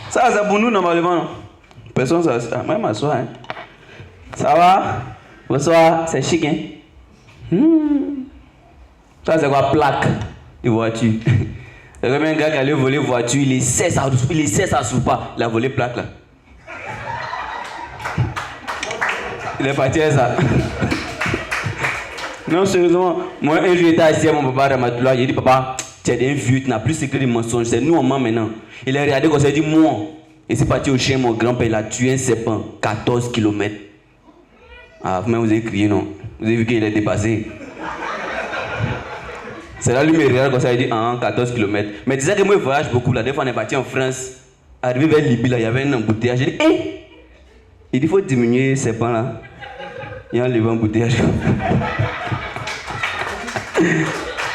Ça, c'est pour nous, normalement. Non? Personne ne s'assoit. Moi, je m'assois. Hein. Ça va? Bonsoir. C'est chic, hein? Ça, c'est quoi? Plaque de voiture. Il y a un gars qui allait voler voiture, il essaie ça s'ouvre pas. Il a volé plaque, là. Il est parti à ça. Non, sérieusement, moi, un jour, j'étais assis à mon papa dans ma douleur. Il a dit, papa, tu es un vieux, tu n'as plus secret de mensonges. C'est nous, on ment maintenant. Il a regardé comme ça, il a dit, moi. Et c'est parti au chien, mon grand-père, il a tué un serpent, 14 km. Ah, vous avez crié, non? Vous avez vu qu'il est dépassé. C'est là, lui, il me regarde comme ça, il dit, 14 km. Mais disait que moi, je voyage beaucoup. La dernière fois, on est parti en France. Arrivé vers Libye, là, il y avait un embouteillage. J'ai dit, hé! Il dit, il faut diminuer ces pans là. Il y a un embouteillage.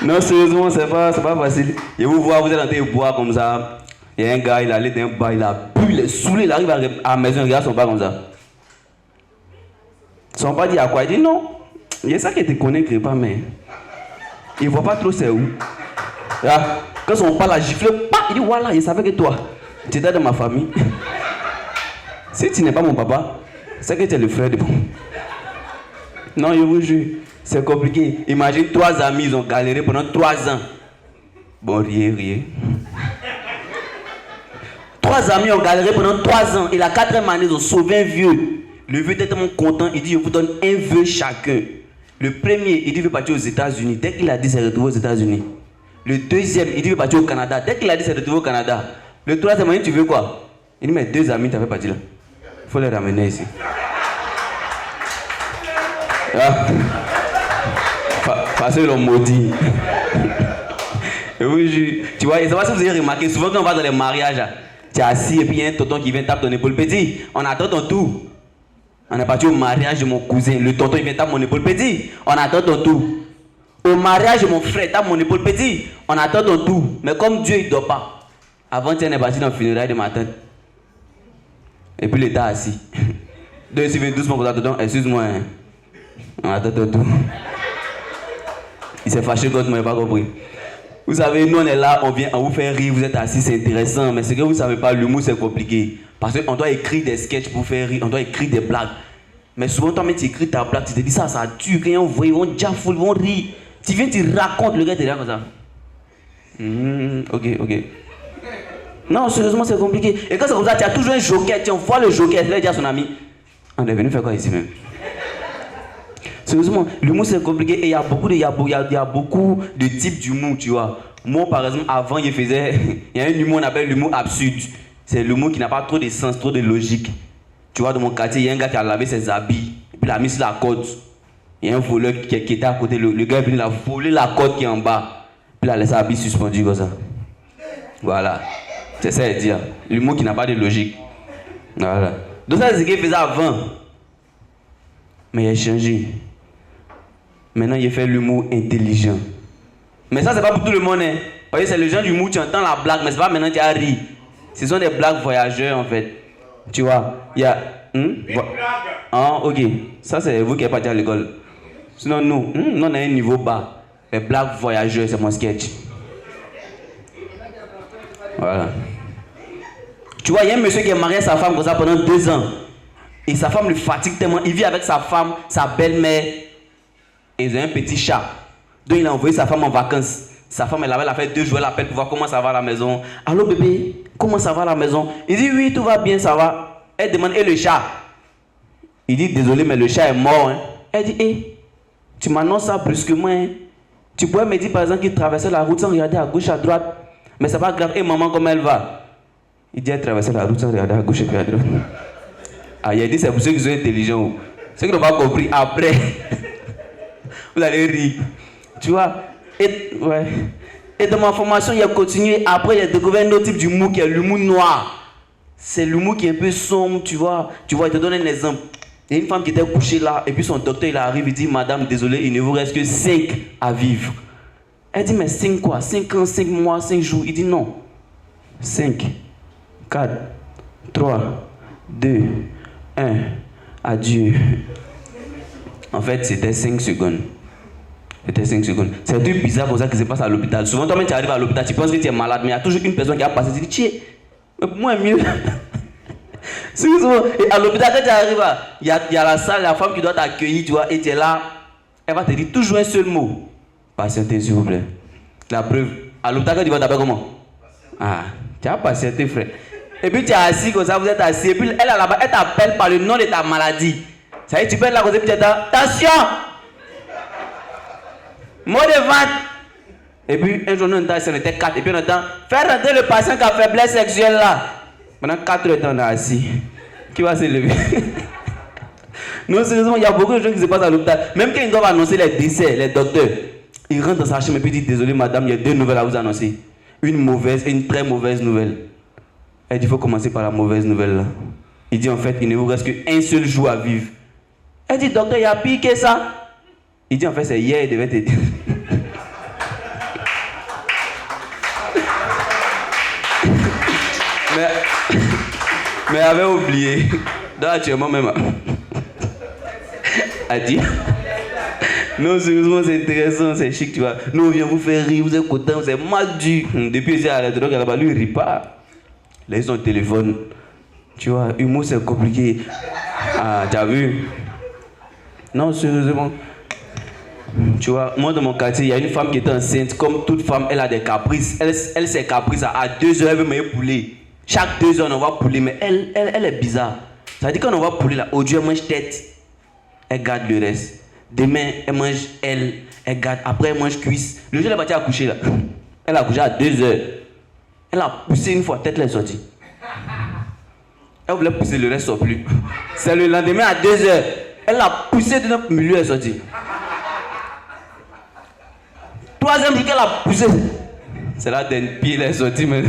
Non, sérieusement, c'est pas facile. Et vous voyez, vous êtes en train de boire comme ça. Il y a un gars, il est allé dans un bar, il a bu, il est saoulé, il arrive à la maison, il regarde son bar comme ça. Son père dit à quoi? Il dit non. Il y a ça qui te connaît, pas, mais. Il ne voit pas trop c'est où. Là, quand son père l'a giflé, il dit voilà, il savait que toi, tu étais dans ma famille. Si tu n'es pas mon papa, c'est que tu es le frère de mon. Non, je vous jure, c'est compliqué. Imagine 3 amis, ils ont galéré pendant 3 ans. Bon, riez. 3 amis ont galéré pendant 3 ans. Et la 4e année, ils ont sauvé un vieux. Le vieux était tellement content, il dit je vous donne un vœu chacun. Le premier, il dit il veut partir aux États-Unis. Dès qu'il a dit, c'est retrouvé aux États-Unis. Le deuxième, il dit il veut partir au Canada. Dès qu'il a dit, c'est retrouvé au Canada. Le troisième, il dit tu veux quoi? Il dit mes 2 amis, tu avais parti là. Il faut les ramener ici. Ah. Parce qu'ils l'ont maudit. Oui, tu vois, et ça va si vous avez remarqué, souvent quand on va dans les mariages, tu es assis et puis il y a un tonton qui vient taper ton épaule. Petit, on attend ton tour. On est parti au mariage de mon cousin. Le tonton il vient taper mon épaule. Petit, on attend ton tour. Au mariage de mon frère, tape mon épaule. Petit, on attend ton tour. Mais comme Dieu il ne dort pas, avant tu es parti dans le funérail de ma tante. Et puis il était assis. Donc il vient doucement comme ça, tonton, excuse-moi. Hein. On attend ton tour. Il s'est fâché contre moi, il n'a pas compris. Vous savez, nous on est là, on vient, on vous fait rire, vous êtes assis, c'est intéressant. Mais ce que vous ne savez pas, l'humour c'est compliqué. Parce qu'on doit écrire des sketchs pour faire rire, on doit écrire des blagues. Mais souvent, toi, tu écris ta blague, tu te dis ça tue, quand on voit, ils vont jaffoule, ils vont rire. Tu viens, tu racontes, le gars, tu es là comme ça. Ok. Non, sérieusement, c'est compliqué. Et quand c'est comme ça, tu as toujours un joker, tu envoies le joker, tu vas dire à son ami, on est venu faire quoi ici même? Sérieusement, l'humour c'est compliqué et il y a beaucoup de types d'humour, tu vois. Moi, par exemple, avant, il y a un humour, on appelle l'humour absurde. C'est l'humour qui n'a pas trop de sens, trop de logique. Tu vois, dans mon quartier, il y a un gars qui a lavé ses habits, et puis il a mis sur la corde. Il y a un voleur qui était à côté, le gars est venu, il a volé la corde qui est en bas, puis il a laissé les habits suspendus comme ça. Voilà. C'est ça à dire. L'humour qui n'a pas de logique. Voilà. Donc ça, c'est ce qu'il faisait avant. Mais il a changé. Maintenant, il fait l'humour intelligent. Mais ça, c'est pas pour tout le monde. Hein. Parce que c'est le genre d'humour, tu entends la blague, mais c'est pas maintenant tu as ri. Ce sont des blagues voyageurs, en fait. Tu vois, il y a... Ah, ok. Ça, c'est vous qui êtes parti à l'école. Sinon, nous, on a un niveau bas. Les blagues voyageurs, c'est mon sketch. Voilà. Tu vois, il y a un monsieur qui a marié sa femme comme ça pendant 2 ans. Et sa femme le fatigue tellement. Il vit avec sa femme, sa belle-mère. Et ils ont un petit chat. Donc il a envoyé sa femme en vacances. Sa femme, elle avait fait 2 jours, elle appelle pour voir comment ça va à la maison. Allô bébé, comment ça va à la maison? Il dit oui, tout va bien, ça va. Elle demande, et le chat? Il dit désolé, mais le chat est mort. Hein. Elle dit, hé, tu m'annonces ça brusquement. Hein. Tu pourrais me dire par exemple qu'il traversait la route sans regarder à gauche, à droite. Mais c'est pas grave. Et maman, comment elle va? Il dit, elle traversait la route sans regarder à gauche et à droite. Ah, il a dit, c'est pour ceux qui sont intelligents. Ceux qui n'ont pas compris, après, vous allez rire. Tu vois? Et dans ma formation, il a continué. Après, il a découvert un autre type d'humour qui est l'humour noir. C'est l'humour qui est un peu sombre, tu vois. Tu vois, il te donne un exemple. Il y a une femme qui était couchée là, et puis son docteur, il arrive, il dit, madame, désolé, il ne vous reste que 5 à vivre. Elle dit, mais 5 quoi? 5 ans, 5 mois, 5 jours. Il dit non. 5, 4, 3, 2, 1, adieu. En fait, c'était 5 secondes. C'était 5 secondes. C'est un truc bizarre comme ça qui se passe à l'hôpital. Souvent, toi-même, tu arrives à l'hôpital, tu penses que tu es malade, mais il y a toujours une personne qui a passé, tu dis, Mais pour moi, mieux. Et à l'hôpital, quand tu arrives, il y a la salle, la femme qui doit t'accueillir, tu vois, et tu es là, elle va te dire toujours un seul mot. Patientez, s'il vous plaît. La preuve, à l'hôpital, quand tu vas t'appeler comment? Ah, tu as patienté, frère. Et puis tu es assis comme ça, vous êtes assis, et puis elle là-bas, elle t'appelle par le nom de ta maladie. Ça y est, tu peux être là comme ça, et puis tu es là, attention! Mot de vente! Et puis un jour, on était 4, et puis on entend, faire rentrer le patient qui a faiblesse sexuelle là. Pendant 4 heures, on est assis. Qui va se lever? Non, sérieusement, il y a beaucoup de choses qui se passent à l'hôpital. Même quand ils doivent annoncer les décès, les docteurs, ils rentrent dans sa chambre et puis disent, désolé madame, il y a 2 nouvelles à vous annoncer. Une mauvaise et une très mauvaise nouvelle. Elle dit, il faut commencer par la mauvaise nouvelle là. Il dit, en fait, il ne vous reste qu'un seul jour à vivre. Elle dit, docteur, il y a pire que ça. Il dit, en fait, c'est hier, il devait te dire. Mais elle avait oublié. Donc actuellement même. Elle dit. Non, sérieusement, c'est intéressant, c'est chic, tu vois. Nous, on vient vous faire rire, vous êtes content, vous êtes mal dû. Depuis, c'est à la drogue, là-bas, lui, il rit pas. Là, ils ont le téléphone. Tu vois, humour, c'est compliqué. Ah, tu as vu? Non, sérieusement. Tu vois, moi, dans mon quartier, il y a une femme qui est enceinte. Comme toute femme, elle a des caprices. Elle ses caprices, à 2 heures, elle veut me poulet. Chaque 2 heures, on envoie poulet, mais elle est bizarre. Ça veut dire qu'on envoie poulet là, aujourd'hui, elle mange tête. Elle garde le reste. Demain, elle mange elle garde. Après, elle mange cuisse. Le jour, elle est partie accoucher là. Elle a accouché à 2 heures. Elle a poussé une fois, tête elle est sortie. Elle voulait pousser, le reste sort plus. C'est le lendemain à 2 heures. Elle a poussé de notre milieu, elle est sortie. 3e jour qu'elle a poussé. C'est là d'un pied, elle est sortie. Mais...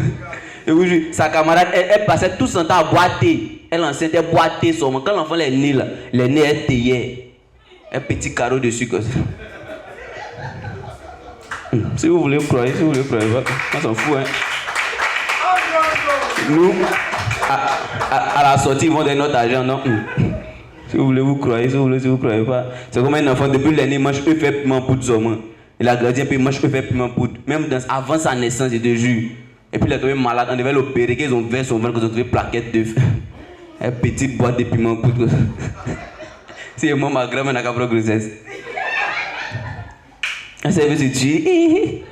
Et oui, sa camarade, elle passait tout son temps à boiter. Elle enceinte, elle boitait seulement. Quand l'enfant est né, là, les nez, elle taillait. Un petit carreau dessus comme ça. Si vous voulez, vous croyez, si vous voulez, vous croyez pas. On s'en fout, hein. Nous, à la sortie, ils vont donner notre argent, non. Si vous voulez, vous croyez, si vous voulez, si vous croyez pas. C'est comme un enfant, depuis l'année, il mange œuf fait piment poudre seulement. Il a grandi un peu, il mange œuf fait piment poudre. Même avant sa naissance, il te jure. Et puis il est tombé malade, on devait l'opérer, qu'ils ont ouvert son ventre, qu'ils ont trouvé plaquette d'œuf. Une petite boîte de piment poudre. C'est moi, ma grand-mère n'a qu'à prendre grossesse. Elle s'est fait se tuer.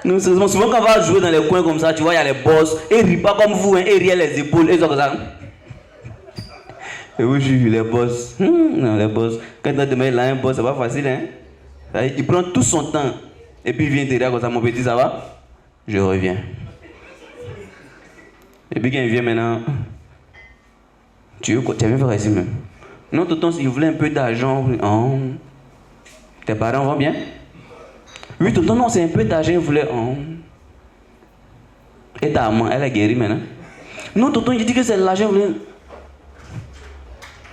Nous, souvent quand on va jouer dans les coins comme ça, tu vois, il y a les boss. Et ils rient pas comme vous, hein, et rient les épaules, et ça comme ça. Et oui, j'ai vu les boss. Non, les boss. Quand tu as demandé là un boss, c'est pas facile, hein. Il prend tout son temps. Et puis il vient te dire comme ça, mon petit, ça va? Je reviens. Et puis quand il vient maintenant, tu as bien fait ici même. Non, tonton, il voulait un peu d'argent. Oh. Tes parents vont bien? Oui, tonton, non, c'est un peu d'argent, il voulait. Oh. Et ta maman, elle est guérie maintenant. Non, tonton, il dit que c'est l'argent, il voulait.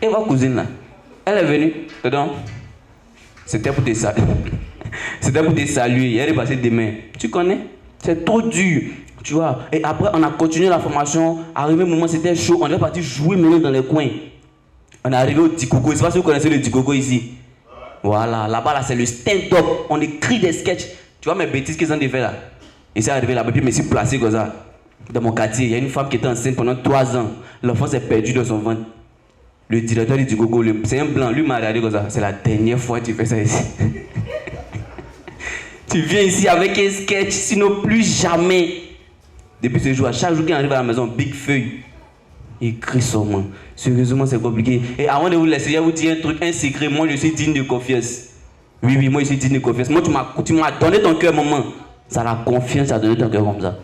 Et votre cousine là, elle est venue. Tonton, c'était pour te saluer. C'était pour te saluer. Elle est passée demain. Tu connais? C'est trop dur. Tu vois. Et après, on a continué la formation. Arrivé au moment, c'était chaud. On est parti jouer maintenant dans les coins. On est arrivé au Dikogo. Je ne sais pas si vous connaissez le Dikogo ici. Voilà, là-bas, là, c'est le stand-up. On écrit des sketchs. Tu vois mes bêtises qu'ils ont fait là. Et c'est arrivé là-bas, puis je me suis placé comme ça. Dans mon quartier, il y a une femme qui était enceinte pendant 3 ans. L'enfant s'est perdu dans son ventre. Le directeur du Dikogo, c'est un blanc. Lui m'a regardé comme ça. C'est la dernière fois que tu fais ça ici. Tu viens ici avec un sketch, sinon plus jamais. Depuis ce jour, à chaque jour qu'il arrive à la maison, big feuille. Il crie son nom. Sérieusement, c'est compliqué. Et avant de vous laisser, je vais vous dire un truc, un secret. Moi, je suis digne de confiance. Oui, moi, je suis digne de confiance. Moi, tu m'as donné ton cœur, maman. Ça, la confiance, ça a donné ton cœur comme ça.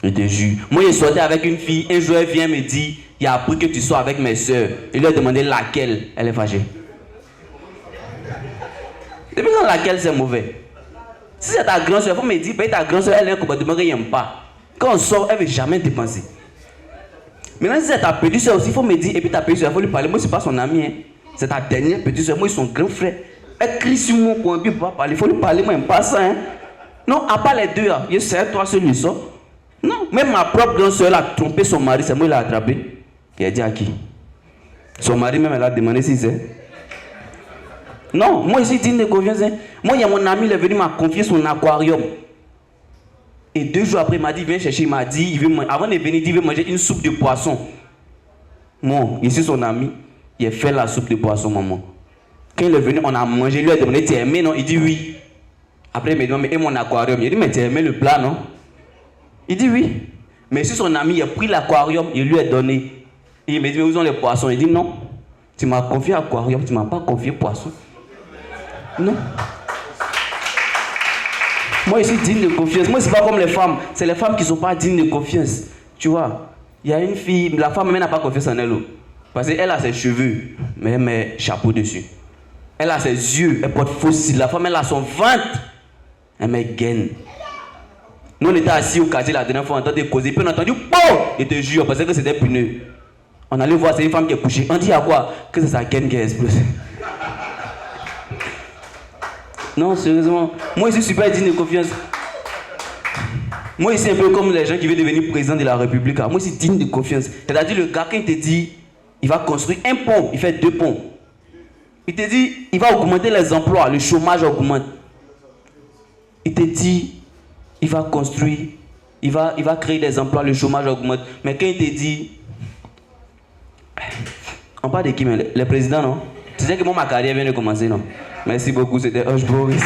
Je te jure. Moi, je sortais avec une fille. Un jour, elle vient me dire, il a appris que tu sors avec mes soeurs. Il lui a demandé laquelle. Elle est fâchée. Depuis quand laquelle, c'est mauvais. Si c'est ta grande soeur, il faut me dire, ta grande soeur, elle a un comportement qu'elle n'aime pas. Quand on sort, elle ne veut jamais dépenser. Maintenant, si c'est ta petite soeur aussi, il faut me dire, et puis ta petite soeur, il faut lui parler. Moi, ce n'est pas son ami. Hein. C'est ta dernière petite soeur. Moi, ils sont grands frères. Elle crie sur mon coin, puis il ne peut pas parler. Il faut lui parler, moi, il n'aime pas ça. Hein. Non, à part les deux, hein. Je sais, toi, seul, lui sort. Non, même ma propre grande soeur, elle a trompé son mari, c'est moi qui l'ai attrapé. Il a dit à qui? Son mari, même, elle a demandé si c'est. Non, moi, je suis digne de confiance. Hein. Moi, il y a mon ami, il est venu m'a confié son aquarium. Et 2 jours après, il m'a dit, viens chercher. Il m'a dit, avant de venir, il veut manger une soupe de poisson. Moi, je suis son ami. Il a fait la soupe de poisson, maman. Quand il est venu, on a mangé. Il lui a demandé, tu as aimé, non? Il dit oui. Après, il m'a dit, mais et mon aquarium? Il dit, mais tu as aimé le plat, non? Il dit oui. Mais si son ami, il a pris l'aquarium, il lui a donné. Et il m'a dit, mais où sont les poissons? Il dit non. Tu m'as confié aquarium, tu ne m'as pas confié poisson. Non. Moi, je suis digne de confiance. Moi, ce n'est pas comme les femmes. C'est les femmes qui ne sont pas dignes de confiance. Tu vois, il y a une fille, la femme même n'a pas confiance en elle. Parce qu'elle a ses cheveux, mais elle met chapeau dessus. Elle a ses yeux, elle porte faux cils. La femme, elle a son ventre, elle met gaine. Nous, on était assis au quartier la dernière fois, on entendait causer. Puis on a entendu, bon, je te jure, parce que c'était pneu. On allait voir, c'est une femme qui est couchée. On dit à quoi? Que c'est sa gaine qui est explosée. Non, sérieusement. Moi, je suis super digne de confiance. Moi, c'est un peu comme les gens qui veulent devenir président de la République. Moi, je suis digne de confiance. C'est-à-dire, le gars, quand il te dit, il va construire un pont, il fait 2 ponts. Il te dit, il va augmenter les emplois, le chômage augmente. Il te dit, il va construire, il va créer des emplois, le chômage augmente. Mais quand il te dit, on parle de qui, mais les présidents, non? Tu sais que moi, ma carrière vient de commencer, non? Merci beaucoup, c'était Hush Boris.